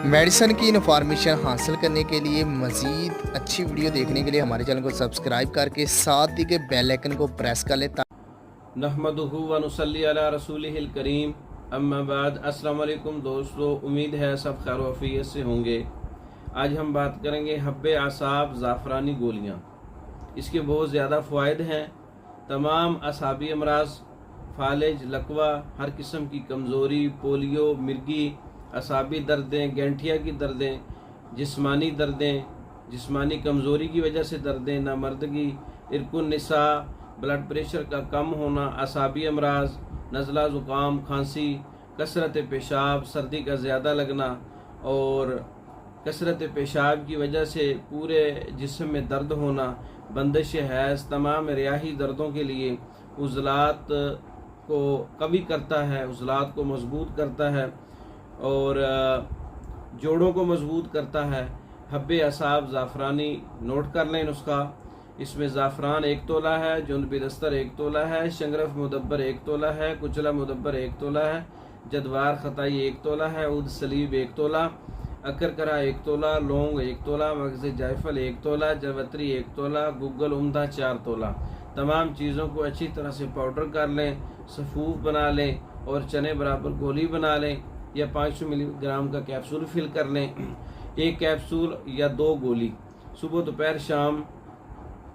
Medicine की information हासिल करने के लिए मज़ीद अच्छी वीडियो देखने के लिए हमारे चैनल को सब्सक्राइब करके साथ ही के बेल आइकन को प्रेस कर लें। नहमदुहु व नुसल्ली अला रसूलिहिल करीम, अम्मा बाद। अस्सलाम वालेकुम दोस्तों, उम्मीद है सब खैर वफ़ियत से होंगे। आज हम बात करेंगे हब्बे आसाब ज़ाफ़रानी गोलियाँ। इसके बहुत ज़्यादा फ़वाइद हैं। तमाम असाबी अमराज, फालिज, लकवा, हर किस्म की कमज़ोरी, पोलियो, मिर्गी, असाबी दर्दें, गैंठिया की दर्दें, जिस्मानी दर्दें, जिस्मानी कमज़ोरी की वजह से दर्दें, नामर्दगी, इरकुन निसा, ब्लड प्रेशर का कम होना, असाबी अमराज, नज़ला, ज़ुकाम, खांसी, कसरत पेशाब, सर्दी का ज़्यादा लगना और कसरत पेशाब की वजह से पूरे जिस्म में दर्द होना, बंदिश हैज़, तमाम रियाही दर्दों के लिए उज़लात को कभी करता है, उज़लात को मजबूत करता है और जोड़ों को मजबूत करता है। हब्बे असाब ज़ाफ़रानी नोट कर लें नुस्खा। इसमें ज़ाफ़रान 1 तोला है, जुंद बिदस्तर 1 तोला है, शंगरफ मुदब्बर 1 तोला है, कुचला मुदब्बर 1 तोला है, जदवार खताई 1 तोला है, उद सलीब 1 तोला, अकरकरा 1 तोला, लौंग 1 तोला, मगज़ जायफल 1 तोला, जवत्री 1 तोला, गुग्गल उम्दा 4 तोला। तमाम चीज़ों को अच्छी तरह से पाउडर कर लें, सफ़ूफ बना लें और चने बराबर गोली बना लें या 500 मिलीग्राम का कैप्सूल फिल कर लें। 1 कैप्सूल या 2 गोली सुबह दोपहर शाम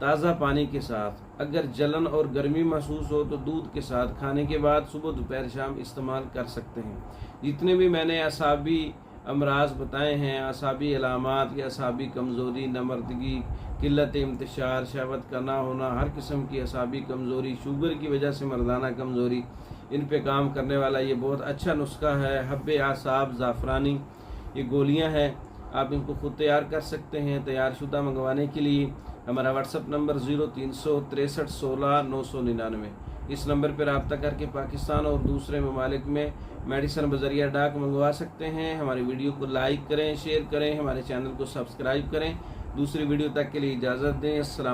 ताज़ा पानी के साथ। अगर जलन और गर्मी महसूस हो तो दूध के साथ खाने के बाद सुबह दोपहर शाम इस्तेमाल कर सकते हैं। जितने भी मैंने असाबी अमराज बताए हैं, असाबी अलामात या असाबी कमज़ोरी, नमर्दगी, किल्लत इंतशार, शहवत का ना होना, हर किस्म की असाबी कमज़ोरी, शुगर की वजह से मर्दाना कमज़ोरी, इन पे काम करने वाला ये बहुत अच्छा नुस्खा है हब्बे आसाब ज़ाफ़रानी। ये गोलियां हैं, आप इनको खुद तैयार कर सकते हैं। तैयारशुदा मंगवाने के लिए हमारा व्हाट्सअप नंबर 0363 16 999, इस नंबर पर रब्ता करके पाकिस्तान और दूसरे ममालिक में मेडिसिन बजरिया डाक मंगवा सकते हैं। हमारी वीडियो को लाइक करें, शेयर करें, हमारे चैनल को सब्सक्राइब करें। दूसरी वीडियो तक के लिए इजाज़त दें। अस्सलाम।